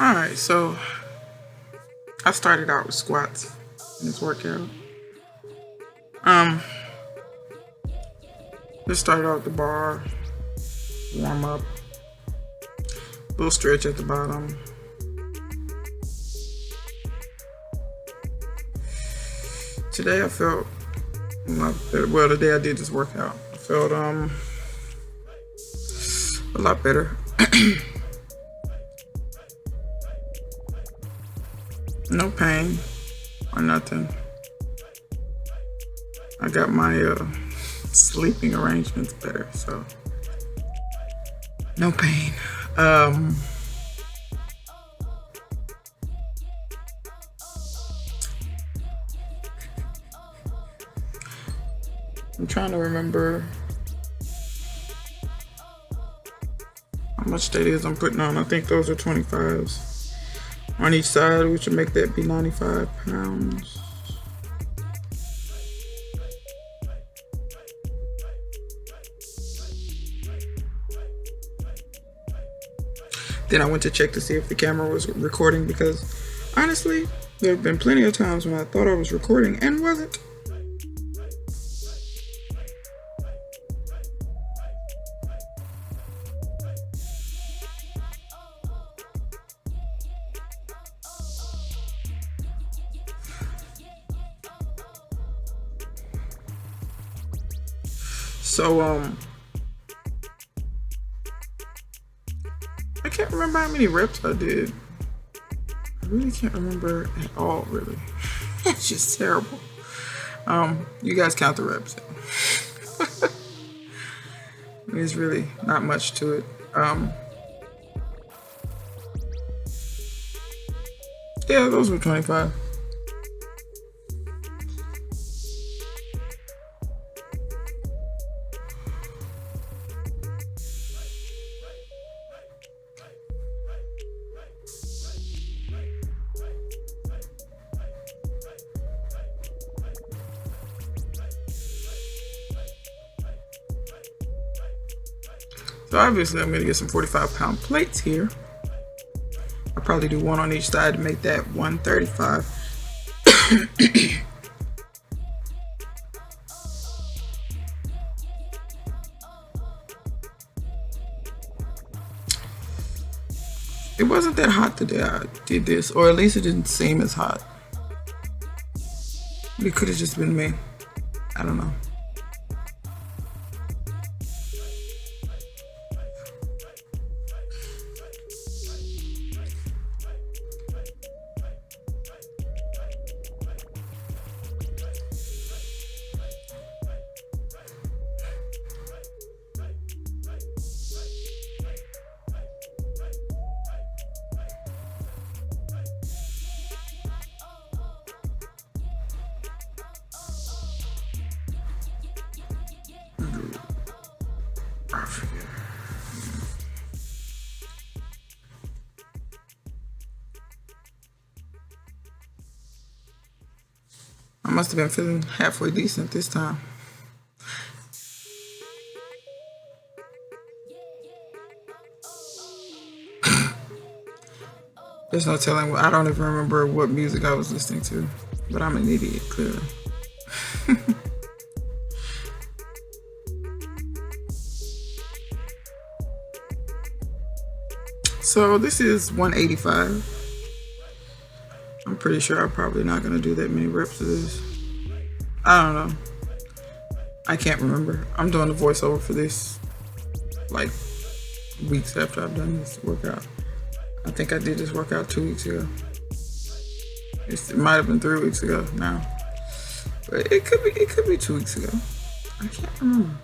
Alright, so I started out with squats in this workout. Just started out with the bar, warm up, little stretch at the bottom. Today I felt a lot better. Well, the day I did this workout, I felt a lot better. No pain or nothing. I got my sleeping arrangements better, so no pain. I'm trying to remember how much that is I'm putting on. I think those are 25s on each side, which would make that be 95 pounds. Then I went to check to see if the camera was recording, because honestly, there have been plenty of times when I thought I was recording and wasn't. So, I can't remember how many reps I did. I really can't remember at all, really. It's just terrible. You guys count the reps. There's really not much to it. Yeah, those were 25. So obviously I'm going to get some 45-pound plates here. I'll probably do one on each side to make that 135. It wasn't that hot the day I did this, or at least it didn't seem as hot. It could have just been me. I don't know. I must have been feeling halfway decent this time. There's no telling. I don't even remember what music I was listening to, but I'm an idiot, clearly. So this is 185. I'm pretty sure I'm probably not going to do that many reps of this. I don't know. I can't remember. I'm doing the voiceover for this like weeks after I've done this workout. I think I did this workout 2 weeks ago. It might have been 3 weeks ago now. But it could be 2 weeks ago. I can't remember.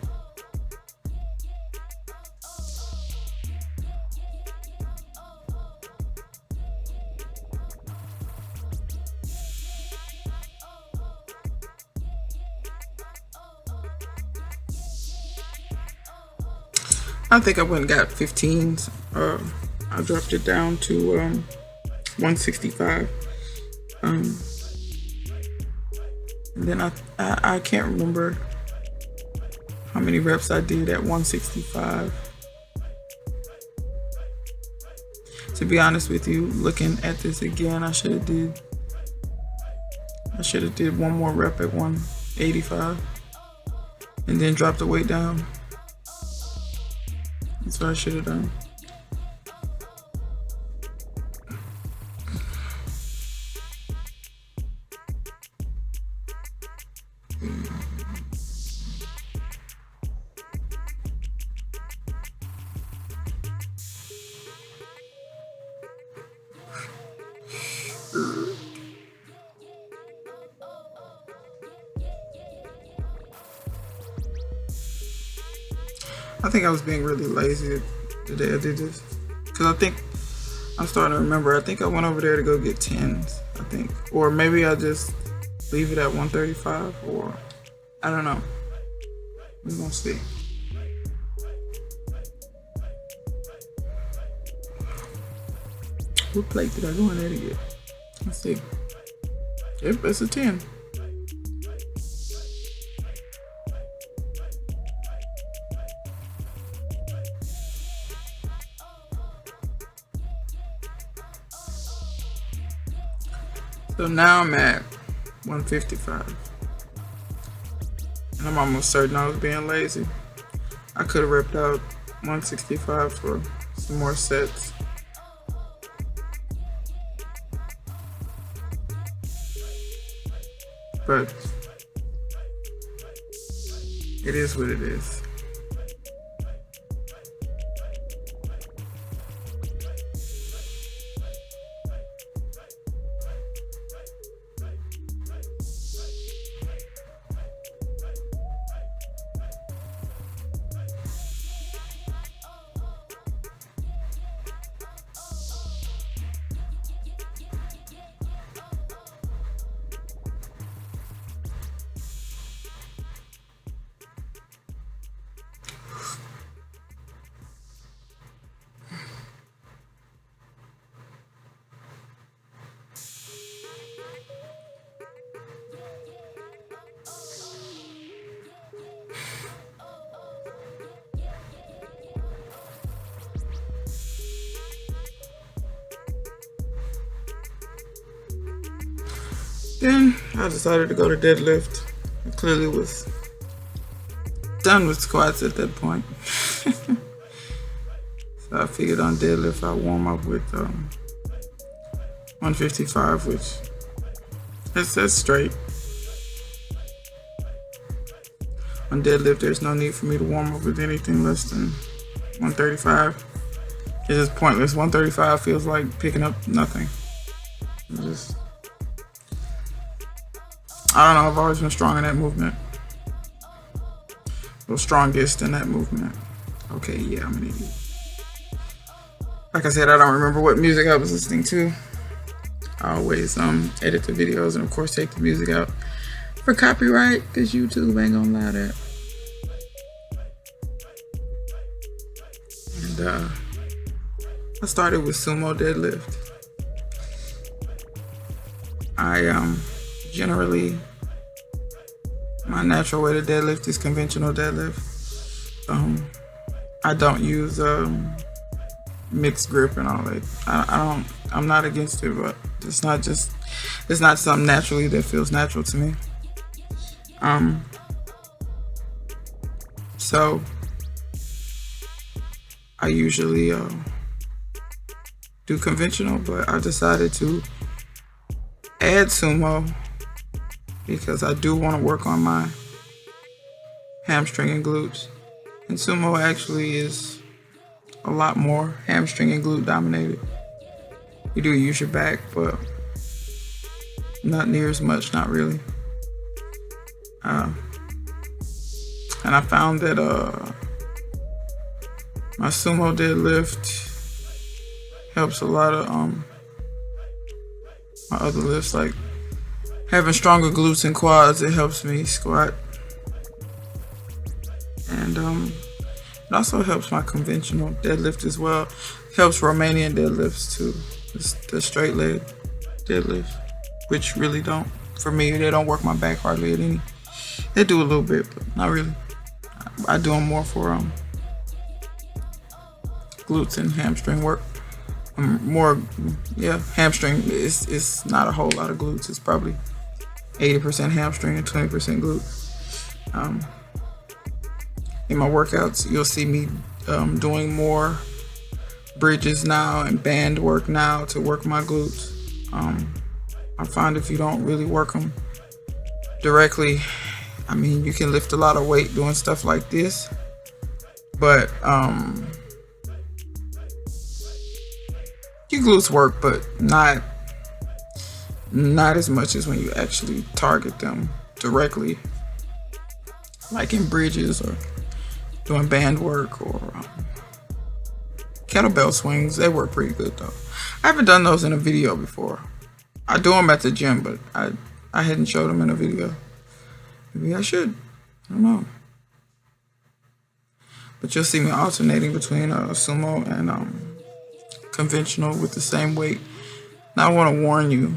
I think I went and got 15s. I dropped it down to 165. And then I can't remember how many reps I did at 165. To be honest with you, looking at this again, I should have did one more rep at 185 and then dropped the weight down. That's what I should have done. I think I was being really lazy the day I did this. Because I think, I'm starting to remember, I think I went over there to go get 10s, I think. Or maybe I just leave it at 135, or I don't know. We're gonna see. What plate did I go in there to get? Let's see. Yep, it's a 10. So now I'm at 155. And I'm almost certain I was being lazy. I could have repped out 165 for some more sets. But it is what it is. Then I decided to go to deadlift. I clearly was done with squats at that point. So I figured on deadlift I'll warm up with 155, which that's straight. On deadlift there's no need for me to warm up with anything less than 135. It's just pointless. 135 feels like picking up nothing. I don't know, I've always been strong in that movement. The strongest in that movement. Okay, yeah, I'm an idiot. Like I said, I don't remember what music I was listening to. I always edit the videos and of course take the music out for copyright, because YouTube ain't gonna allow that. And I started with sumo deadlift. Generally, my natural way to deadlift is conventional deadlift. I don't use mixed grip and all that. I'm not against it, but it's not something naturally that feels natural to me. So I usually do conventional, but I decided to add sumo because I do want to work on my hamstring and glutes. And sumo actually is a lot more hamstring and glute dominated. You do use your back, but not near as much, not really. And I found that my sumo deadlift helps a lot of my other lifts, like having stronger glutes and quads. It helps me squat, and it also helps my conventional deadlift as well. Helps Romanian deadlifts too, the straight leg deadlift, which really don't, for me, they don't work my back hardly at any. They do a little bit, but not really. I do them more for glutes and hamstring work. More, yeah, hamstring is not a whole lot of glutes. It's probably 80% hamstring and 20% glute. In my workouts, you'll see me doing more bridges now and band work now to work my glutes. I find if you don't really work them directly, I mean, you can lift a lot of weight doing stuff like this, but your glutes work, but not as much as when you actually target them directly, like in bridges or doing band work or kettlebell swings. They work pretty good though. I haven't done those in a video before. I do them at the gym, but I hadn't showed them in a video. Maybe I should. I don't know. But you'll see me alternating between sumo and conventional with the same weight. Now I want to warn you.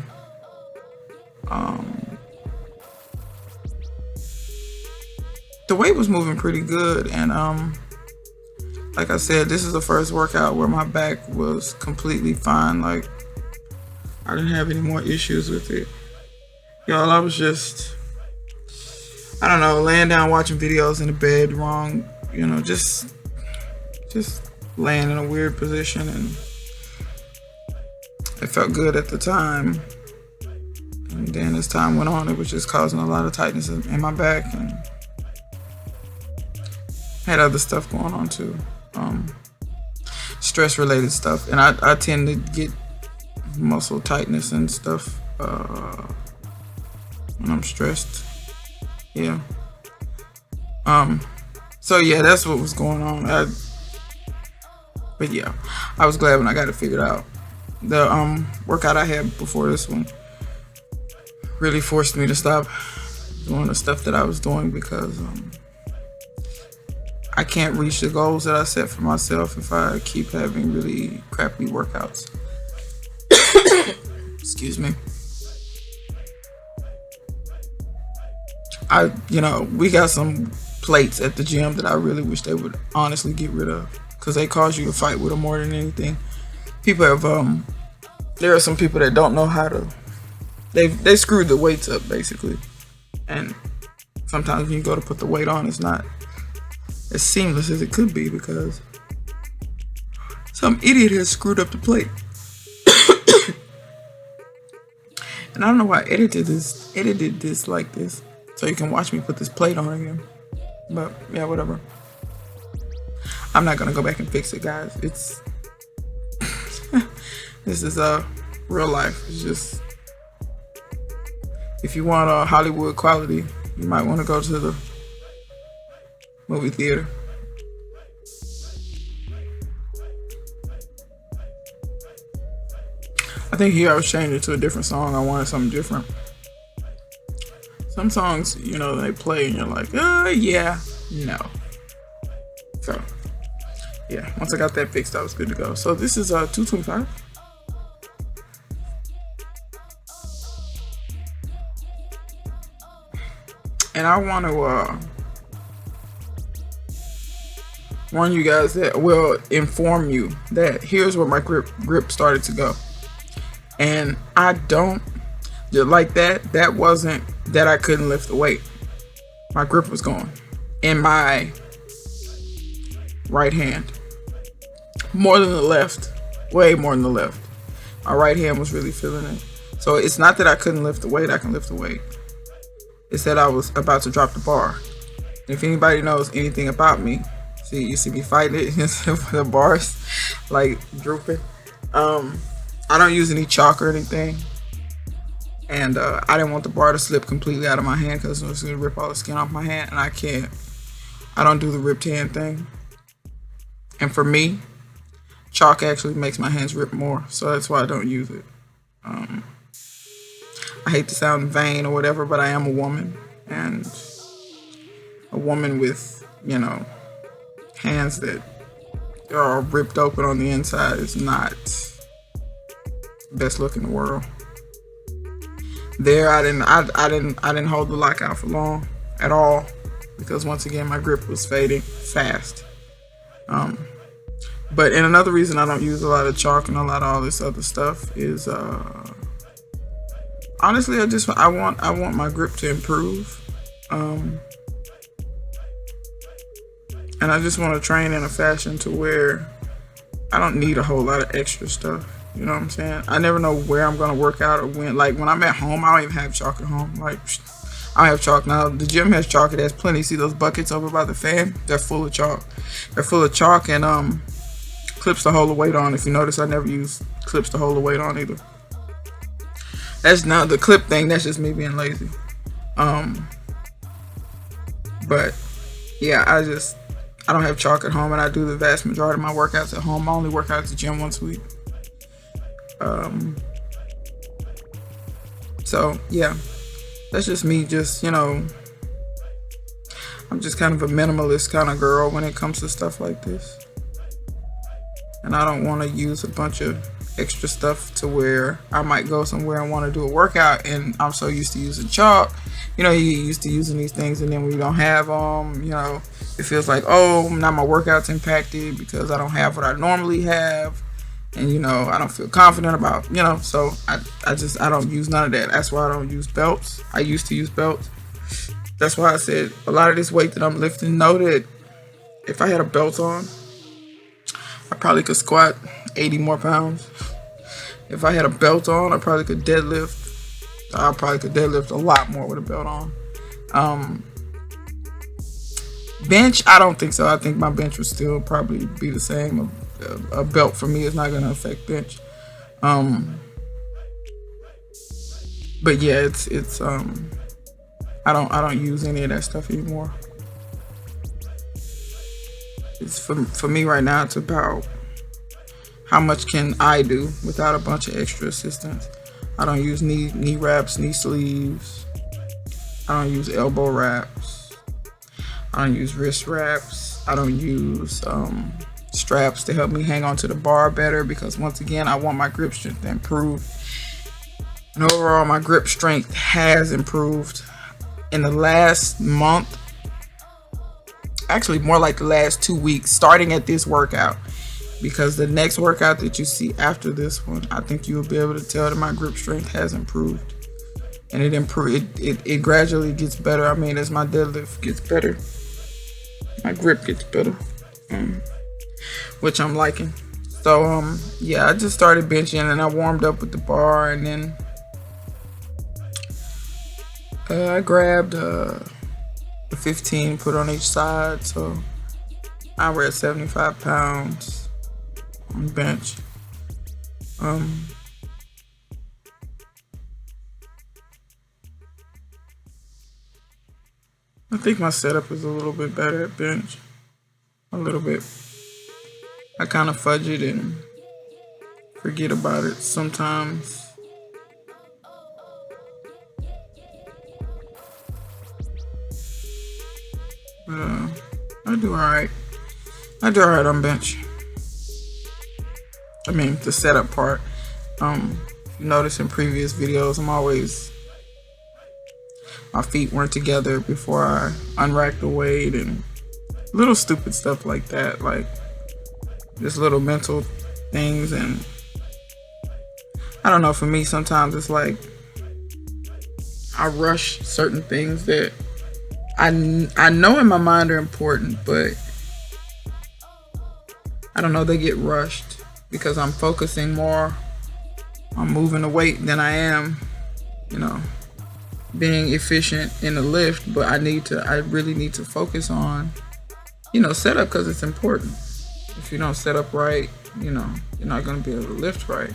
The weight was moving pretty good, and like I said, this is the first workout where my back was completely fine. Like, I didn't have any more issues with it. Y'all, I was just, I don't know, laying down watching videos in the bed wrong, you know, just laying in a weird position, and it felt good at the time. And then as time went on, it was just causing a lot of tightness in my back, and had other stuff going on too. Stress related stuff. And I tend to get muscle tightness and stuff when I'm stressed. Yeah. So yeah, that's what was going on. But yeah, I was glad when I got it figured out. The workout I had before this one really forced me to stop doing the stuff that I was doing, because I can't reach the goals that I set for myself if I keep having really crappy workouts. Excuse me. We got some plates at the gym that I really wish they would honestly get rid of, because they cause you to fight with them more than anything. People have there are some people that don't know how to, they screwed the weights up basically, and sometimes when you go to put the weight on, it's not as seamless as it could be because some idiot has screwed up the plate. And I don't know why I edited this like this, so you can watch me put this plate on again. But yeah, whatever. I'm not gonna go back and fix it, guys. It's this is real life. It's just, if you want a Hollywood quality, you might want to go to the movie theater. I think here I was changing it to a different song. I wanted something different. Some songs, they play and you're like, yeah, no. So, yeah, once I got that fixed, I was good to go. So this is 225. And I want to warn you guys inform you that here's where my grip started to go. And I don't, like that wasn't that I couldn't lift the weight. My grip was going in my right hand. More than the left, way more than the left. My right hand was really feeling it. So it's not that I couldn't lift the weight, I can lift the weight. It's that I was about to drop the bar. If anybody knows anything about me, you see me fighting it, the bars like drooping. I don't use any chalk or anything. And I didn't want the bar to slip completely out of my hand because it was going to rip all the skin off my hand. And I don't do the ripped hand thing. And for me, chalk actually makes my hands rip more. So that's why I don't use it. I hate to sound vain or whatever, but I am a woman. And a woman with, hands that are ripped open on the inside is not the best look in the world. There, I didn't hold the lockout for long at all, because once again my grip was fading fast. But But and another reason I don't use a lot of chalk and a lot of all this other stuff is honestly, I want my grip to improve. And I just want to train in a fashion to where I don't need a whole lot of extra stuff. You know what I'm saying? I never know where I'm going to work out or when. Like, when I'm at home, I don't even have chalk at home. Like, I don't have chalk now. The gym has chalk. It has plenty. See those buckets over by the fan? They're full of chalk. They're full of chalk and clips to hold the weight on. If you notice, I never use clips to hold the weight on either. That's not the clip thing. That's just me being lazy. But, yeah, I don't have chalk at home, and I do the vast majority of my workouts at home. I only work out at the gym once a week. So yeah, that's just me. Just, you know, I'm just kind of a minimalist kind of girl when it comes to stuff like this, and I don't want to use a bunch of extra stuff to where I might go somewhere and want to do a workout, and I'm so used to using chalk. You know, you get used to using these things, and then when you don't have them, you know, it feels like, oh, now my workout's impacted because I don't have what I normally have. And, you know, I don't feel confident about, you know, so I don't use none of that. That's why I don't use belts. I used to use belts. That's why I said a lot of this weight that I'm lifting, know that if I had a belt on, I probably could squat 80 more pounds. If I had a belt on, I probably could deadlift. I probably could deadlift a lot more with a belt on. Bench, I don't think so. I think my bench would still probably be the same. A belt for me is not going to affect bench. But yeah, it's I don't use any of that stuff anymore. It's for me right now, it's about how much can I do without a bunch of extra assistance. I don't use knee wraps, knee sleeves. I don't use elbow wraps. I don't use wrist wraps. I don't use straps to help me hang on to the bar better, because once again, I want my grip strength to improve. And overall, my grip strength has improved in the last month. Actually, more like the last 2 weeks, starting at this workout. Because the next workout that you see after this one, I think you'll be able to tell that my grip strength has improved. And it gradually gets better. I mean, as my deadlift gets better, my grip gets better. Which I'm liking. So yeah, I just started benching and I warmed up with the bar, and then I grabbed the 15, put on each side. So I we're at 75 pounds on bench. I think my setup is a little bit better at bench. A little bit. I kind of fudge it and forget about it sometimes. I do alright. I do alright on bench. I mean, the setup part. If you notice in previous videos, my feet weren't together before I unracked the weight, and little stupid stuff like that, like just little mental things. And I don't know, for me sometimes it's like I rush certain things that I know in my mind are important, but I don't know, they get rushed because I'm focusing more on moving the weight than I am, you know, being efficient in the lift. But I really need to focus on, you know, setup, because it's important. If you don't set up right, you know, you're not going to be able to lift right.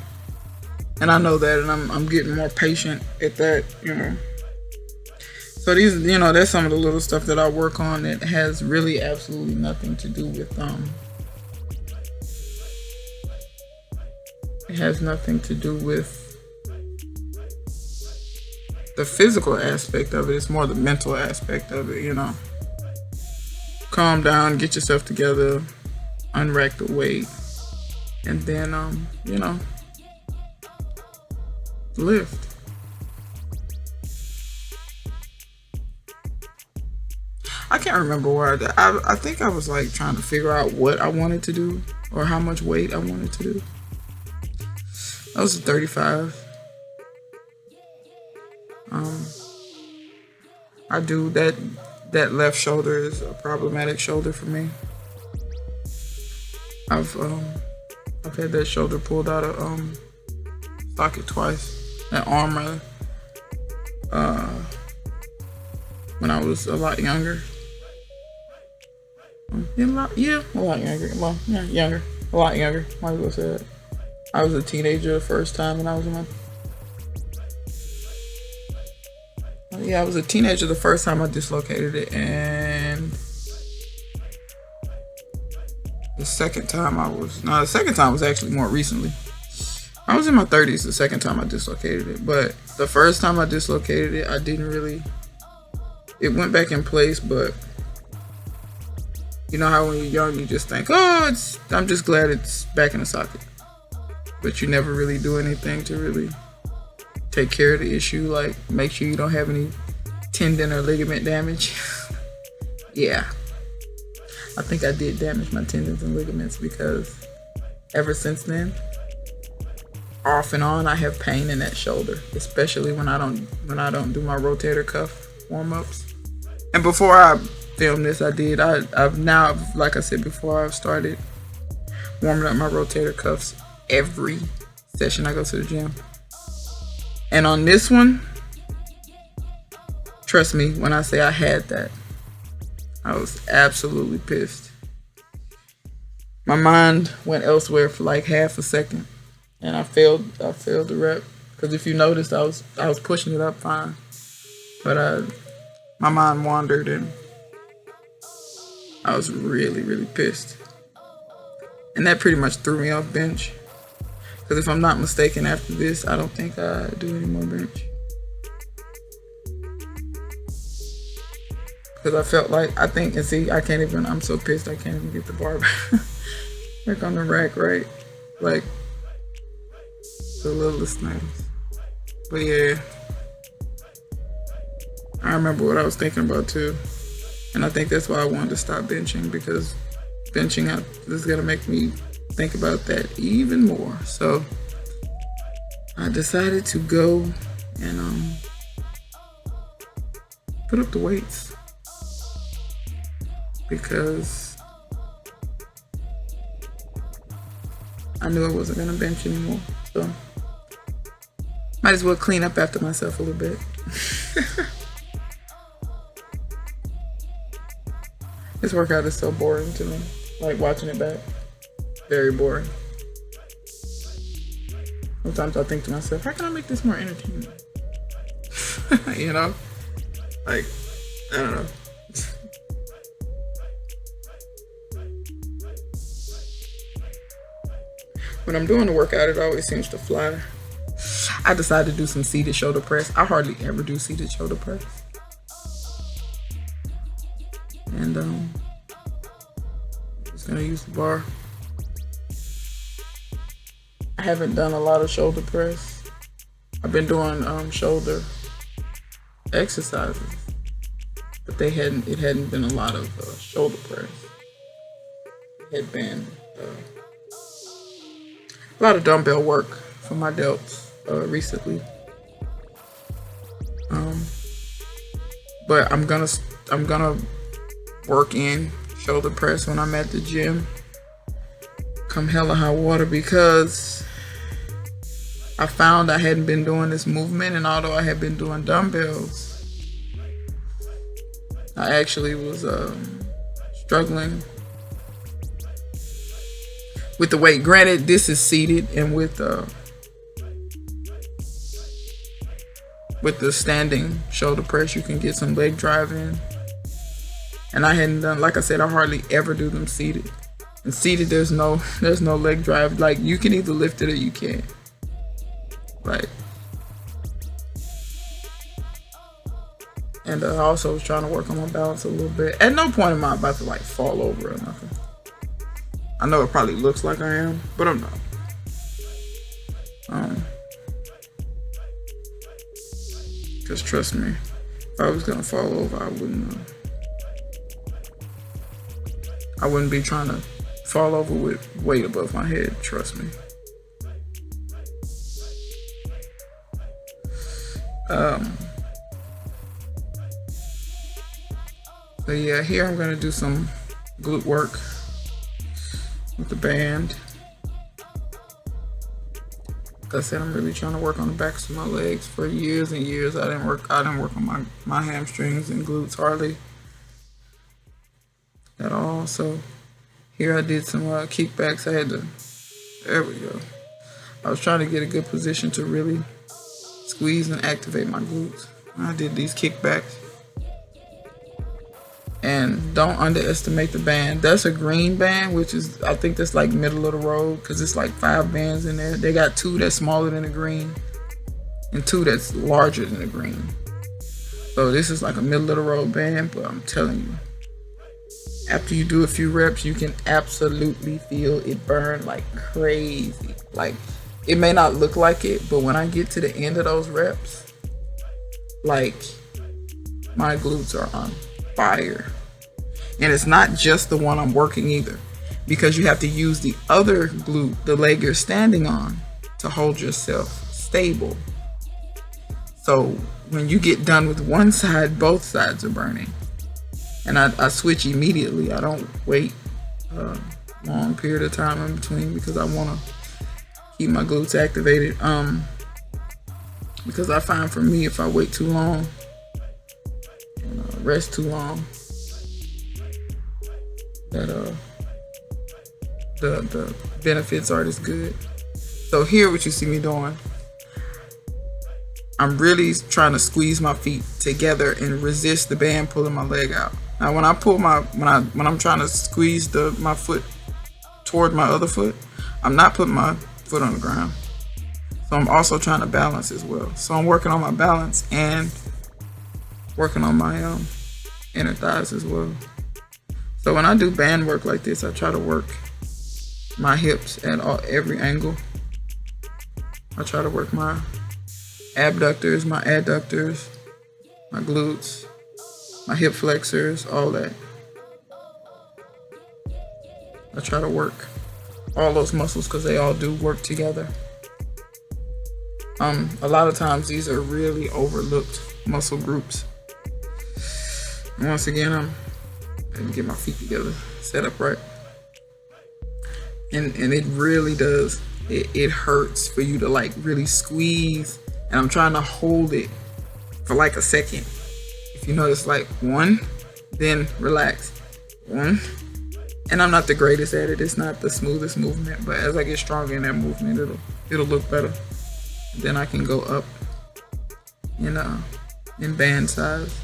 And I know that, and I'm getting more patient at that, you know. So these, you know, that's some of the little stuff that I work on that has really absolutely nothing to do with it has nothing to do with the physical aspect of it. It's more the mental aspect of it, you know. Calm down, get yourself together, unrack the weight, and then, you know, lift. I can't remember where I think I was like trying to figure out what I wanted to do or how much weight I wanted to do. That was a 35. I do that left shoulder is a problematic shoulder for me. I've had that shoulder pulled out of socket twice. That arm rather. When I was a lot younger. A lot younger. Well, yeah, younger. A lot younger. Might as well say that. I was a teenager the first time when I was in my... Yeah, I was a teenager the first time I dislocated it, and the second time was actually more recently. I was in my 30s the second time I dislocated it, but the first time I dislocated it, I didn't really... It went back in place, but you know how when you're young, you just think, oh, I'm just glad it's back in the socket. But you never really do anything to really take care of the issue, like make sure you don't have any tendon or ligament damage. Yeah. I think I did damage my tendons and ligaments because ever since then, off and on, I have pain in that shoulder, especially when I don't do my rotator cuff warm-ups. And before I filmed this, I've now, like I said before, I've started warming up my rotator cuffs every session I go to the gym. And on this one, trust me when I say I had that, I was absolutely pissed. My mind went elsewhere for like half a second, and I failed the rep. Because if you noticed, I was pushing it up fine, but my mind wandered, and I was really, really pissed. And that pretty much threw me off bench. Because if I'm not mistaken, after this, I don't think I do any more bench. Because I felt like, I can't even, I'm so pissed I can't even get the bar back on the rack, right? Like, the littlest things. But yeah, I remember what I was thinking about too. And I think that's why I wanted to stop benching, because benching is going to make me think about that even more. So I decided to go and put up the weights, because I knew I wasn't going to bench anymore. So might as well clean up after myself a little bit. This workout is so boring to me. Like watching it back, very boring. Sometimes I think to myself, how can I make this more entertaining? You know? Like, I don't know. When I'm doing the workout, it always seems to fly. I decided to do some seated shoulder press. I hardly ever do seated shoulder press. And I'm just gonna use the bar. I haven't done a lot of shoulder press. I've been doing shoulder exercises, but it hadn't been a lot of shoulder press. It had been a lot of dumbbell work for my delts recently. But I'm gonna work in shoulder press when I'm at the gym, come hell or high water, because I found I hadn't been doing this movement, and although I had been doing dumbbells, I actually was struggling with the weight. Granted, this is seated, and with the standing shoulder press, you can get some leg drive in. And I hadn't done, like I said, I hardly ever do them seated. And seated, there's no leg drive. Like, you can either lift it or you can't. Like, and I also was trying to work on my balance a little bit. At no point am I about to like fall over or nothing. I know it probably looks like I am, but I'm not. Because trust me, if I was gonna fall over, I wouldn't be trying to fall over with weight above my head, trust me. So yeah, here I'm gonna do some glute work with the band. Like I said, I'm really trying to work on the backs of my legs. For years and years, I didn't work on my hamstrings and glutes hardly at all. So here I did some kickbacks. There we go. I was trying to get a good position to really squeeze and activate my glutes. I did these kickbacks. And don't underestimate the band. That's a green band, which is, I think that's like middle of the road, because it's like 5 bands in there. They got 2 that's smaller than the green and 2 that's larger than the green. So this is like a middle of the road band, but I'm telling you, after you do a few reps, you can absolutely feel it burn like crazy. Like, it may not look like it, but when I get to the end of those reps, like, my glutes are on fire. And it's not just the one I'm working either, because you have to use the other glute, the leg you're standing on, to hold yourself stable. So when you get done with one side, both sides are burning. And I switch immediately. I don't wait a long period of time in between, because I want to keep my glutes activated. Because I find, for me, if I wait too long and rest too long, that the benefits aren't as good. So here, what you see me doing, I'm really trying to squeeze my feet together and resist the band pulling my leg out. Now, when I'm trying to squeeze my foot toward my other foot, I'm not putting my foot on the ground. So I'm also trying to balance as well. So I'm working on my balance and working on my inner thighs as well. So when I do band work like this, I try to work my hips at every angle. I try to work my abductors, my adductors, my glutes, my hip flexors, all that. I try to work all those muscles because they all do work together. A lot of times these are really overlooked muscle groups. And once again, let me get my feet together, set up right. And it really does. It hurts for you to like really squeeze. And I'm trying to hold it for like a second. If you notice, like 1, then relax. 1. And I'm not the greatest at it. It's not the smoothest movement. But as I get stronger in that movement, it'll look better. Then I can go up in band size.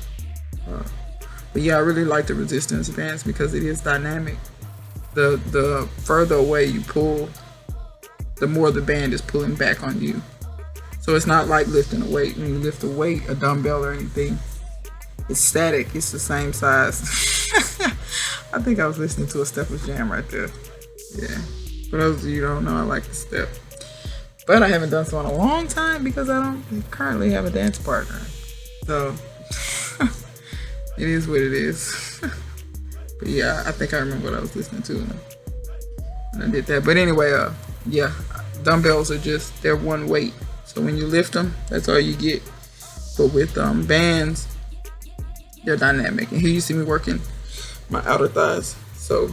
But yeah, I really like the resistance bands because it is dynamic. The further away you pull, the more the band is pulling back on you. So it's not like lifting a weight. When you lift a weight, a dumbbell or anything, it's static. It's the same size. I think I was listening to a Steppers Jam right there. Yeah. For those of you who don't know, I like to step. But I haven't done so in a long time because I don't currently have a dance partner. So it is what it is. But yeah, I think I remember what I was listening to when I did that. But anyway, yeah, dumbbells are they're one weight. So when you lift them, that's all you get. But with bands, they're dynamic. And here you see me working my outer thighs. So,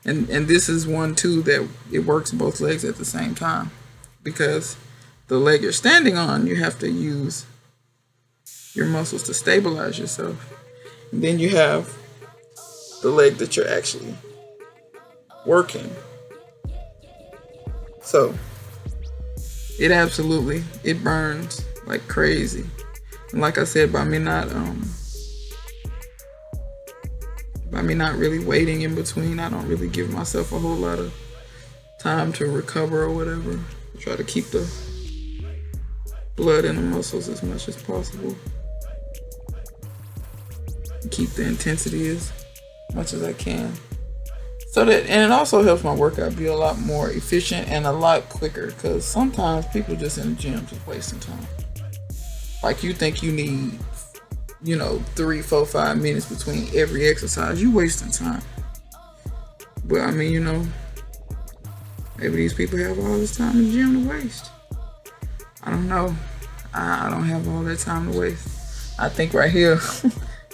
and this is one too that it works both legs at the same time, because the leg you're standing on, you have to use your muscles to stabilize yourself. And then you have the leg that you're actually working. So it burns like crazy. And like I said, by me not really waiting in between, I don't really give myself a whole lot of time to recover or whatever. I try to keep the blood in the muscles as much as possible. Keep the intensity as much as I can. And it also helps my workout be a lot more efficient and a lot quicker, because sometimes people just in the gym just wasting time. Like, you think you need 3, 4, 5 minutes between every exercise. You wasting time. But I mean, you know, maybe these people have all this time in the gym to waste. I don't know. I don't have all that time to waste. I think right here,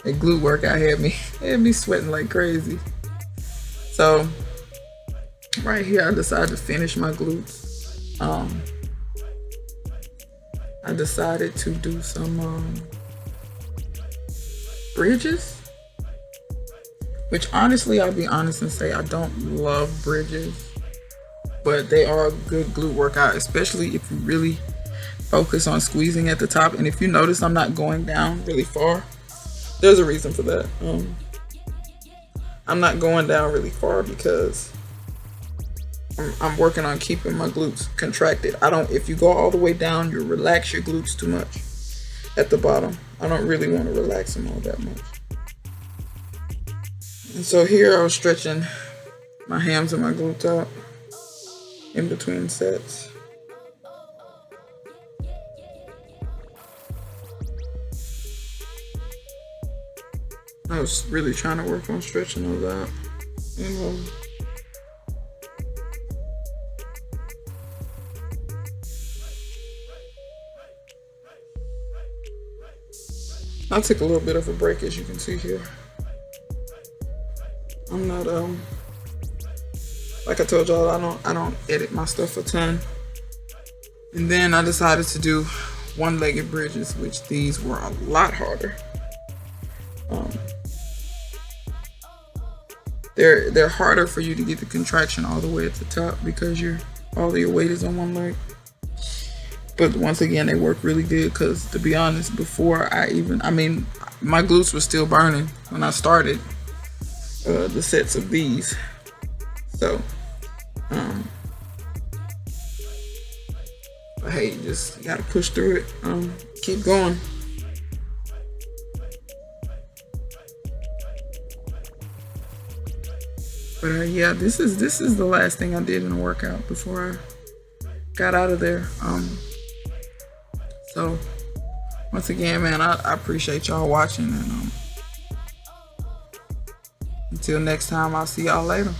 the glute workout had me sweating like crazy. So right here, I decided to finish my glutes. I decided to do some bridges, which honestly, I'll be honest and say I don't love bridges, but they are a good glute workout, especially if you really focus on squeezing at the top. And if you notice I'm not going down really far, there's a reason for that. I'm not going down really far because I'm working on keeping my glutes contracted. If you go all the way down, you relax your glutes too much at the bottom. I don't really want to relax them all that much. And so here I was stretching my hams and my glutes out in between sets. I was really trying to work on stretching those out. And I took a little bit of a break, as you can see here. I'm not like I told y'all, I don't edit my stuff a ton. And then I decided to do one-legged bridges, which these were a lot harder. They're harder for you to get the contraction all the way at the top because all of your weight is on one leg. But once again, they work really good because, to be honest, before my glutes were still burning when I started the sets of these. So, but hey, you just gotta push through it. Keep going. But yeah, this is the last thing I did in the workout before I got out of there. So once again, man, I appreciate y'all watching, and until next time, I'll see y'all later.